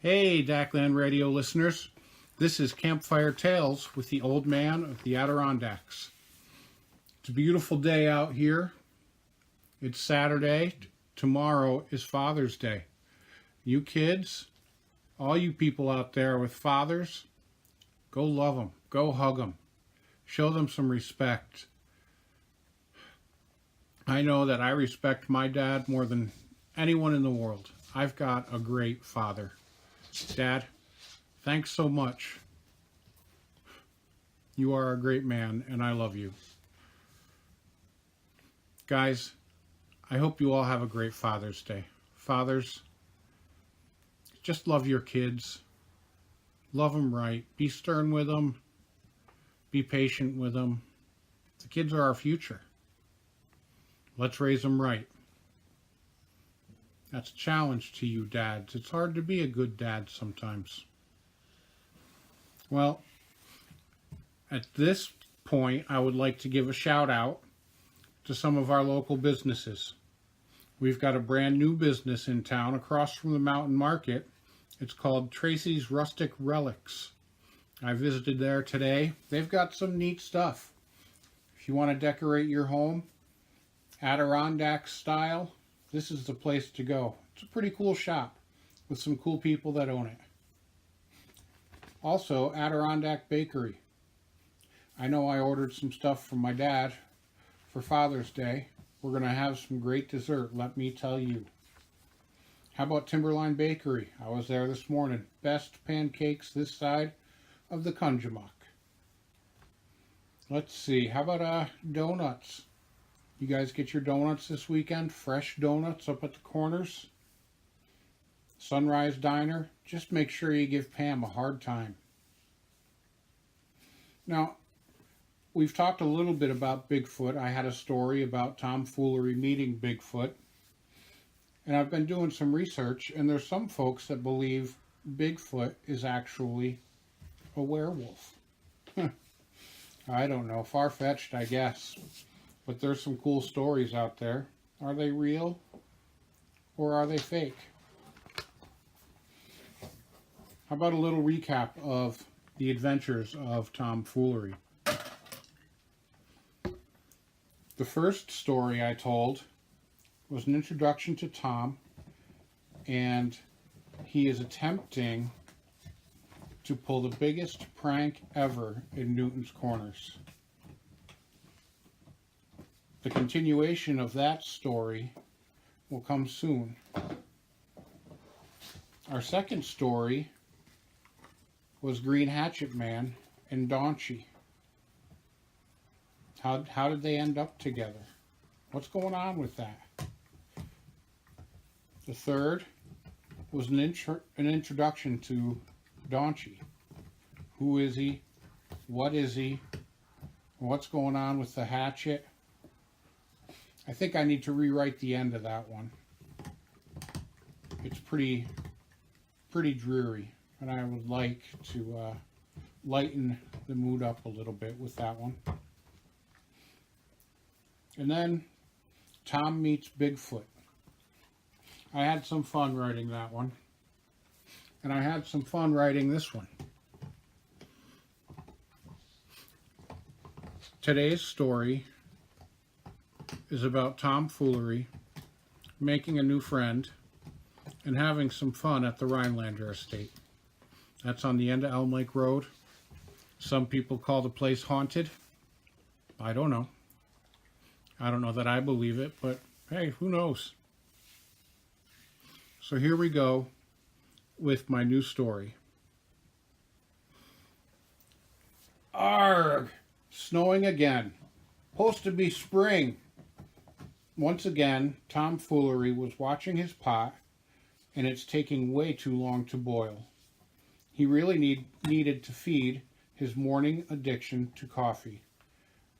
Hey, Dackland Radio listeners. This is Campfire Tales with the Old Man of the Adirondacks. It's a beautiful day out here. It's Saturday. Tomorrow is Father's Day. You kids, all you people out there with fathers, go love them. Go hug them. Show them some respect. I know that I respect my dad more than anyone in the world. I've got a great father. Dad, thanks so much. You are a great man, and I love you. Guys, I hope you all have a great Father's Day. Fathers, just love your kids. Love them right. Be stern with them. Be patient with them. The kids are our future. Let's raise them right. That's a challenge to you dads. It's hard to be a good dad sometimes. Well, at this point, I would like to give a shout out to some of our local businesses. We've got a brand new business in town across from the Mountain Market. It's called Tracy's Rustic Relics. I visited there today. They've got some neat stuff. If you want to decorate your home, Adirondack style, this is the place to go. It's a pretty cool shop with some cool people that own it. Also, Adirondack Bakery. I know I ordered some stuff from my dad for Father's Day. We're going to have some great dessert, let me tell you. How about Timberline Bakery? I was there this morning. Best pancakes this side of the Kunjamak. Let's see, how about donuts? You guys get your donuts this weekend? Fresh donuts up at the corners. Sunrise Diner. Just make sure you give Pam a hard time. Now, we've talked a little bit about Bigfoot. I had a story about tomfoolery meeting Bigfoot. And I've been doing some research, and there's some folks that believe Bigfoot is actually a werewolf. I don't know. Far-fetched, I guess. But there's some cool stories out there. Are they real or are they fake? How about a little recap of the adventures of tomfoolery? The first story I told was an introduction to Tom, and he is attempting to pull the biggest prank ever in Newton's Corners. The continuation of that story will come soon. Our second story was Green Hatchet Man and Daunchy. How did they end up together? What's going on with that? The third was an introduction to Daunchy. Who is he? What is he? What's going on with the hatchet? I think I need to rewrite the end of that one. It's pretty dreary, and I would like to lighten the mood up a little bit with that one. And then Tom meets Bigfoot. I had some fun writing that one, and I had some fun writing this one. Today's story is about tomfoolery, making a new friend, and having some fun at the Rhinelander estate. That's on the end of Elm Lake Road. Some people call the place haunted. I don't know. I don't know that I believe it, but hey, who knows? So here we go with my new story. Arrgh! Snowing again. Supposed to be spring. Once again, tomfoolery was watching his pot, and it's taking way too long to boil. He really needed to feed his morning addiction to coffee.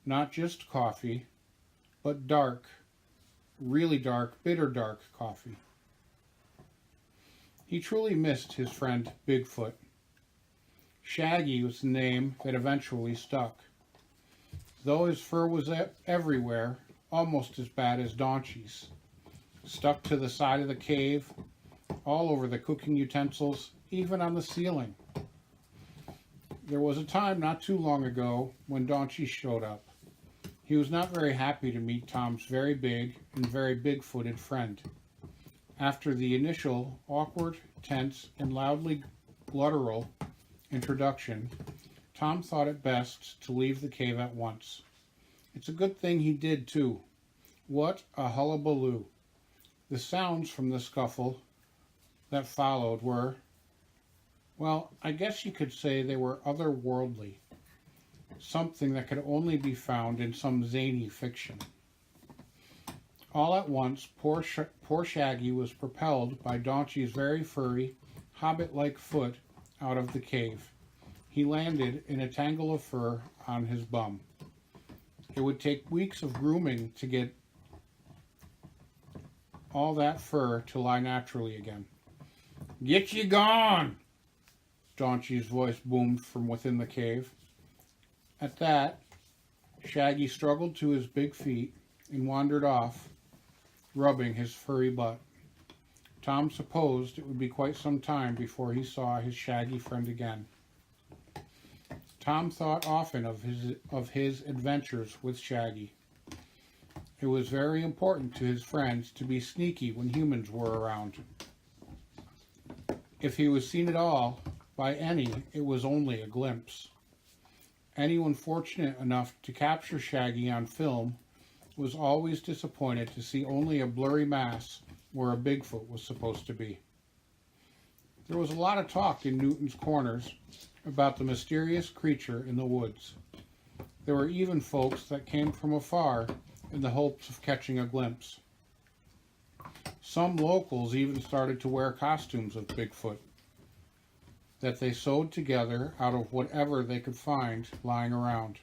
Not just coffee, but dark, really dark, bitter dark coffee. He truly missed his friend Bigfoot. Shaggy was the name that eventually stuck. Though his fur was everywhere, almost as bad as Daunchy's. Stuck to the side of the cave, all over the cooking utensils, even on the ceiling. There was a time not too long ago when Donchy showed up. He was not very happy to meet Tom's very big and very big-footed friend. After the initial awkward, tense, and loudly guttural introduction, Tom thought it best to leave the cave at once. It's a good thing he did, too. What a hullabaloo. The sounds from the scuffle that followed were, well, I guess you could say they were otherworldly. Something that could only be found in some zany fiction. All at once, poor Shaggy was propelled by Donchy's very furry, hobbit-like foot out of the cave. He landed in a tangle of fur on his bum. It would take weeks of grooming to get all that fur to lie naturally again. "Get ye gone!" Donchy's voice boomed from within the cave. At that, Shaggy struggled to his big feet and wandered off, rubbing his furry butt. Tom supposed it would be quite some time before he saw his shaggy friend again. Tom thought often of his adventures with Shaggy. It was very important to his friends to be sneaky when humans were around. If he was seen at all by any, it was only a glimpse. Anyone fortunate enough to capture Shaggy on film was always disappointed to see only a blurry mass where a Bigfoot was supposed to be. There was a lot of talk in Newton's Corners about the mysterious creature in the woods. There were even folks that came from afar in the hopes of catching a glimpse. Some locals even started to wear costumes of Bigfoot that they sewed together out of whatever they could find lying around.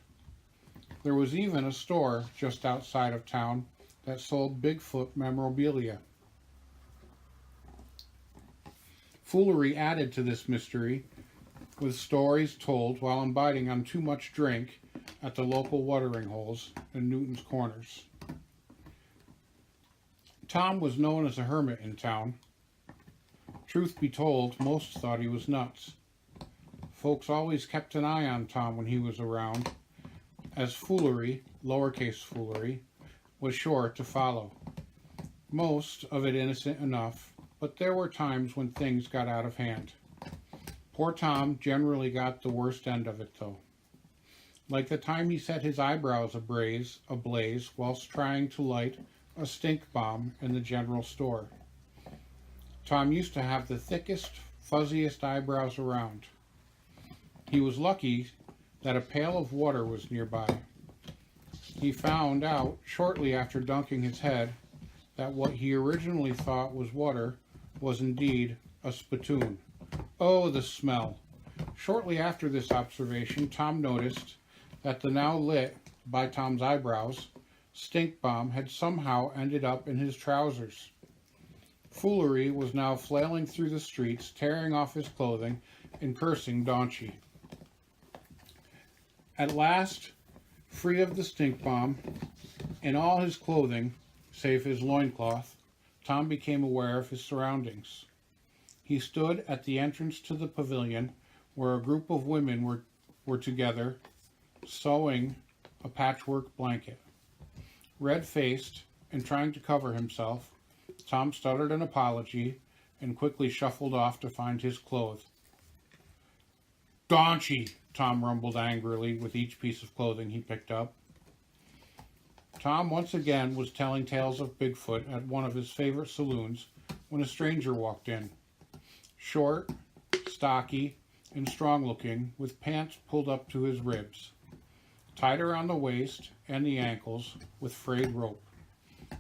There was even a store just outside of town that sold Bigfoot memorabilia. Foolery added to this mystery with stories told while imbibing on too much drink at the local watering holes in Newton's Corners. Tom was known as a hermit in town. Truth be told, most thought he was nuts. Folks always kept an eye on Tom when he was around, as foolery, lowercase foolery, was sure to follow. Most of it innocent enough, but there were times when things got out of hand. Poor Tom generally got the worst end of it, though. Like the time he set his eyebrows ablaze whilst trying to light a stink bomb in the general store. Tom used to have the thickest, fuzziest eyebrows around. He was lucky that a pail of water was nearby. He found out shortly after dunking his head that what he originally thought was water was indeed a spittoon. Oh, the smell! Shortly after this observation, Tom noticed that the now lit, by Tom's eyebrows, stink bomb had somehow ended up in his trousers. Foolery was now flailing through the streets, tearing off his clothing and cursing Donchy. At last, free of the stink bomb and all his clothing, save his loincloth, Tom became aware of his surroundings. He stood at the entrance to the pavilion where a group of women were together, sewing a patchwork blanket. Red-faced and trying to cover himself, Tom stuttered an apology and quickly shuffled off to find his clothes. "Donchy!" Tom rumbled angrily with each piece of clothing he picked up. Tom once again was telling tales of Bigfoot at one of his favorite saloons when a stranger walked in. Short, stocky, and strong-looking, with pants pulled up to his ribs, tied around the waist and the ankles with frayed rope.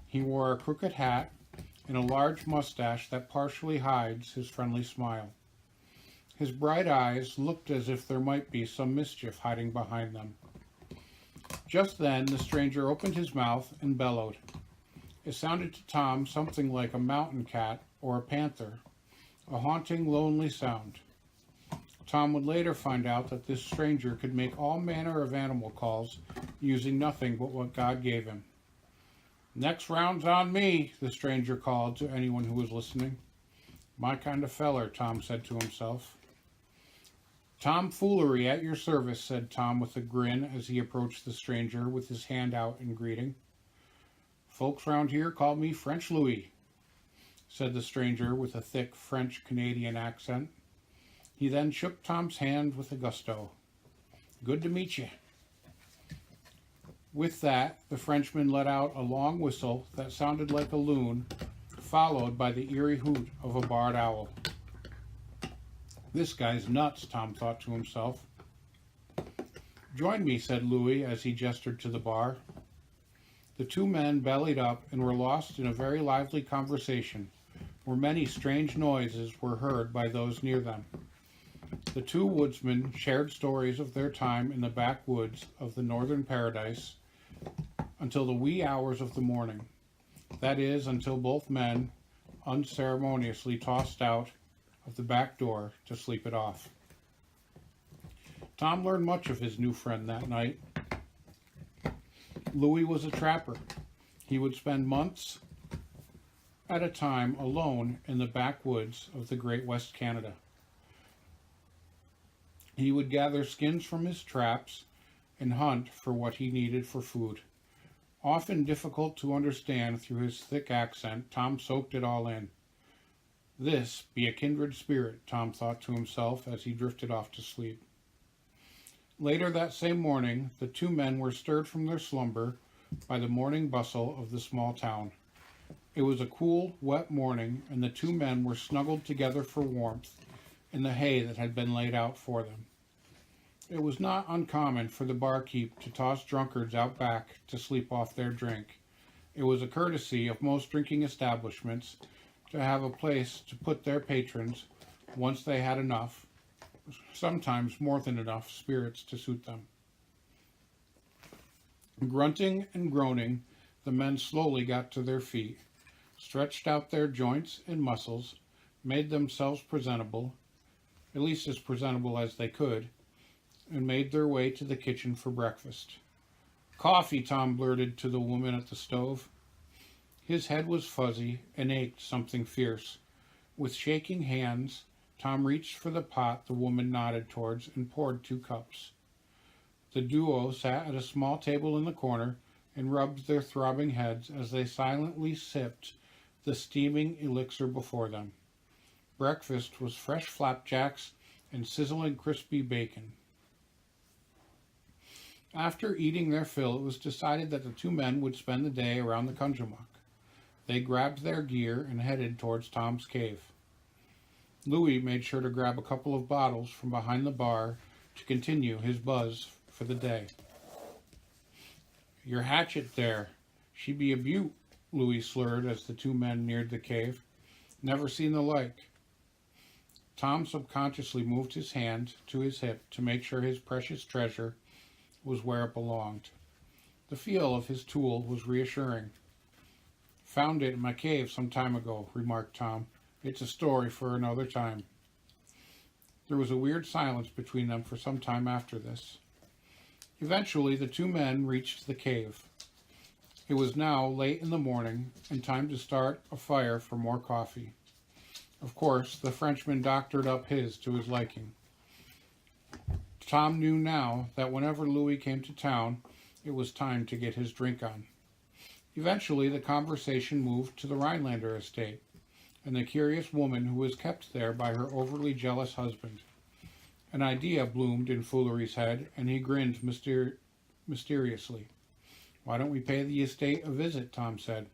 He wore a crooked hat and a large mustache that partially hides his friendly smile. His bright eyes looked as if there might be some mischief hiding behind them. Just then, the stranger opened his mouth and bellowed. It sounded to Tom something like a mountain cat or a panther, a haunting, lonely sound. Tom would later find out that this stranger could make all manner of animal calls using nothing but what God gave him. "Next round's on me," the stranger called to anyone who was listening. My kind of feller, Tom said to himself. Tomfoolery at your service, said Tom with a grin as he approached the stranger with his hand out in greeting. Folks round here call me French Louis, said the stranger with a thick French-Canadian accent. He then shook Tom's hand with a gusto. Good to meet you. With that, the Frenchman let out a long whistle that sounded like a loon, followed by the eerie hoot of a barred owl. This guy's nuts, Tom thought to himself. Join me, said Louis as he gestured to the bar. The two men bellied up and were lost in a very lively conversation, where many strange noises were heard by those near them. The two woodsmen shared stories of their time in the backwoods of the northern paradise until the wee hours of the morning. That is, until both men unceremoniously tossed out of the back door to sleep it off. Tom learned much of his new friend that night. Louis was a trapper. He would spend months at a time alone in the backwoods of the Great West Canada. He would gather skins from his traps and hunt for what he needed for food. Often difficult to understand through his thick accent, Tom soaked it all in. This be a kindred spirit, Tom thought to himself as he drifted off to sleep. Later that same morning, the two men were stirred from their slumber by the morning bustle of the small town. It was a cool, wet morning, and the two men were snuggled together for warmth in the hay that had been laid out for them. It was not uncommon for the barkeep to toss drunkards out back to sleep off their drink. It was a courtesy of most drinking establishments to have a place to put their patrons once they had enough, sometimes more than enough, spirits to suit them. Grunting and groaning, the men slowly got to their feet, stretched out their joints and muscles, made themselves presentable, at least as presentable as they could, and made their way to the kitchen for breakfast. Coffee, Tom blurted to the woman at the stove. His head was fuzzy and ached something fierce. With shaking hands, Tom reached for the pot the woman nodded towards and poured 2 cups. The duo sat at a small table in the corner and rubbed their throbbing heads as they silently sipped the steaming elixir before them. Breakfast was fresh flapjacks and sizzling crispy bacon. After eating their fill, it was decided that the two men would spend the day around the Kunjamak. They grabbed their gear and headed towards Tom's cave. Louis made sure to grab a couple of bottles from behind the bar to continue his buzz for the day. Your hatchet there. She be a beaut, Louis slurred as the two men neared the cave. Never seen the like. Tom subconsciously moved his hand to his hip to make sure his precious treasure was where it belonged. The feel of his tool was reassuring. Found it in my cave some time ago, remarked Tom. It's a story for another time. There was a weird silence between them for some time after this. Eventually, the two men reached the cave. It was now late in the morning and time to start a fire for more coffee. Of course, the Frenchman doctored up his to his liking. Tom knew now that whenever Louis came to town, it was time to get his drink on. Eventually, the conversation moved to the Rhinelander estate and the curious woman who was kept there by her overly jealous husband. An idea bloomed in Foolery's head, and he grinned mysteriously. Why don't we pay the estate a visit, Tom said.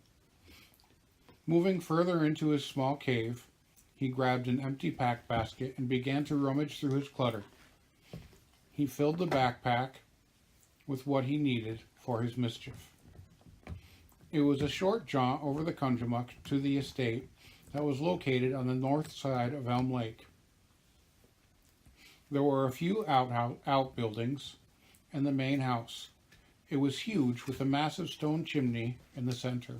Moving further into his small cave, he grabbed an empty pack basket and began to rummage through his clutter. He filled the backpack with what he needed for his mischief. It was a short jaunt over the Kunjamak to the estate that was located on the north side of Elm Lake. There were a few outbuildings and the main house. It was huge with a massive stone chimney in the center,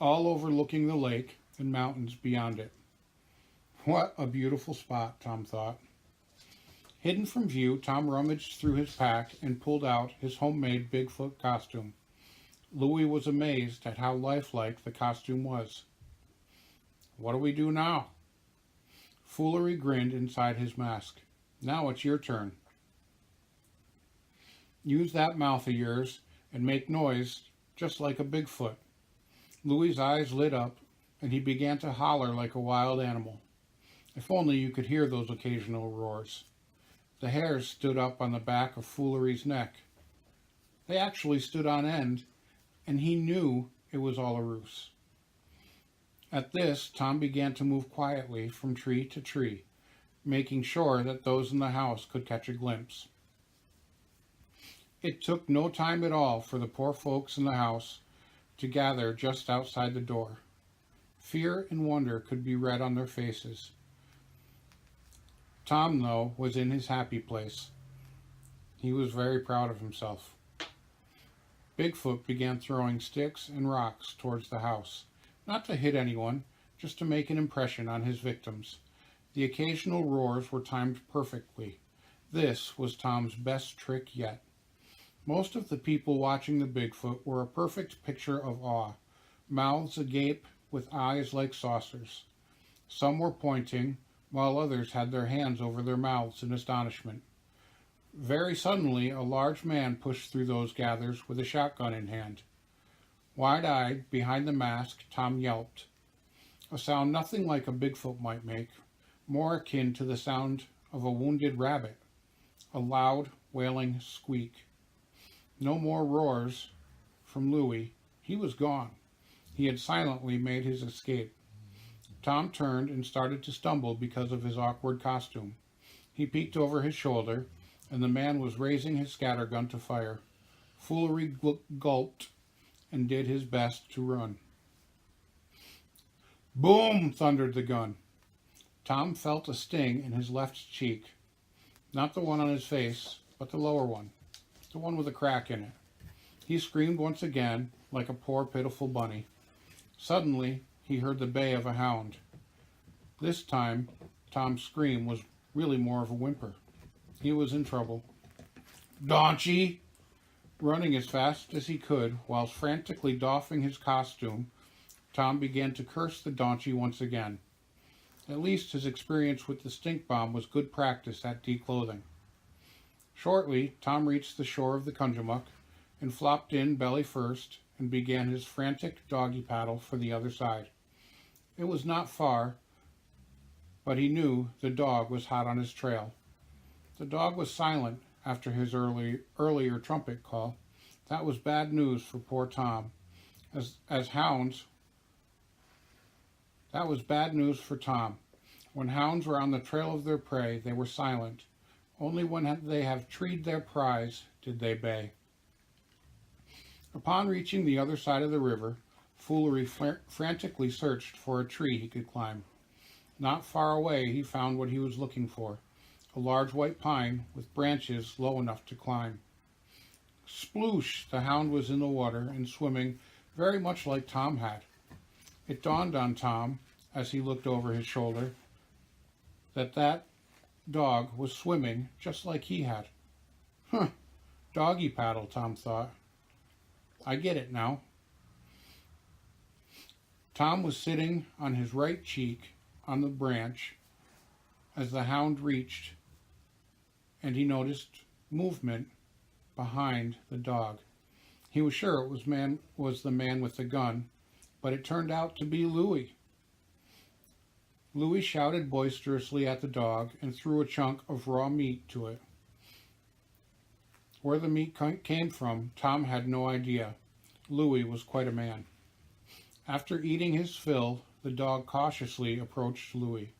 all overlooking the lake and mountains beyond it. What a beautiful spot, Tom thought. Hidden from view, Tom rummaged through his pack and pulled out his homemade Bigfoot costume. Louis was amazed at how lifelike the costume was. What do we do now?" Foolery grinned inside his mask. "Now it's your turn. Use that mouth of yours and make noise just like a Bigfoot." Louie's eyes lit up, and he began to holler like a wild animal. If only you could hear those occasional roars. The hairs stood up on the back of Foolery's neck. They actually stood on end, and he knew it was all a ruse. At this, Tom began to move quietly from tree to tree, making sure that those in the house could catch a glimpse. It took no time at all for the poor folks in the house to gather just outside the door. Fear and wonder could be read on their faces. Tom, though, was in his happy place. He was very proud of himself. Bigfoot began throwing sticks and rocks towards the house, not to hit anyone, just to make an impression on his victims. The occasional roars were timed perfectly. This was Tom's best trick yet. Most of the people watching the Bigfoot were a perfect picture of awe, mouths agape with eyes like saucers. Some were pointing, while others had their hands over their mouths in astonishment. Very suddenly, a large man pushed through those gathers with a shotgun in hand. Wide-eyed, behind the mask, Tom yelped. A sound nothing like a Bigfoot might make, more akin to the sound of a wounded rabbit. A loud, wailing squeak. No more roars from Louie. He was gone. He had silently made his escape. Tom turned and started to stumble because of his awkward costume. He peeked over his shoulder, and the man was raising his scattergun to fire. Foolery gulped and did his best to run. Boom! Thundered the gun. Tom felt a sting in his left cheek. Not the one on his face, but the lower one. The one with a crack in it. He screamed once again, like a poor pitiful bunny. Suddenly, he heard the bay of a hound. This time, Tom's scream was really more of a whimper. He was in trouble. Daunchy! Running as fast as he could, whilst frantically doffing his costume, Tom began to curse the Daunchy once again. At least his experience with the stink bomb was good practice at declothing. Shortly, Tom reached the shore of the Kunjamuck and flopped in belly first and began his frantic doggy paddle for the other side. It was not far, but he knew the dog was hot on his trail. The dog was silent after his earlier trumpet call. That was bad news for poor Tom. As hounds, that was bad news for Tom. When hounds were on the trail of their prey, they were silent. Only when they have treed their prize did they bay. Upon reaching the other side of the river, Foolery frantically searched for a tree he could climb. Not far away, he found what he was looking for, a large white pine with branches low enough to climb. Sploosh! The hound was in the water and swimming very much like Tom had. It dawned on Tom, as he looked over his shoulder, that dog was swimming just like he had. Huh, doggy paddle, Tom thought. I get it now. Tom was sitting on his right cheek on the branch as the hound reached, and he noticed movement behind the dog. He was sure it was the man with the gun, but it turned out to be Louie. Louie shouted boisterously at the dog and threw a chunk of raw meat to it. Where the meat came from, Tom had no idea. Louie was quite a man. After eating his fill, the dog cautiously approached Louie.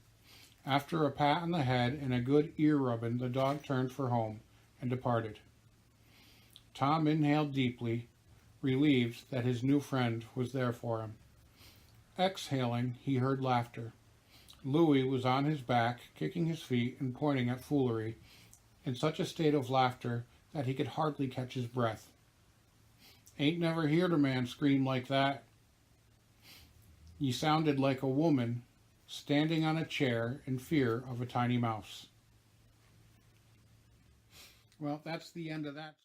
After a pat on the head and a good ear rubbing, the dog turned for home and departed. Tom inhaled deeply, relieved that his new friend was there for him. Exhaling, he heard laughter. Louie was on his back, kicking his feet and pointing at Foolery, in such a state of laughter that he could hardly catch his breath. Ain't never heard a man scream like that. Ye sounded like a woman standing on a chair in fear of a tiny mouse. Well, that's the end of that.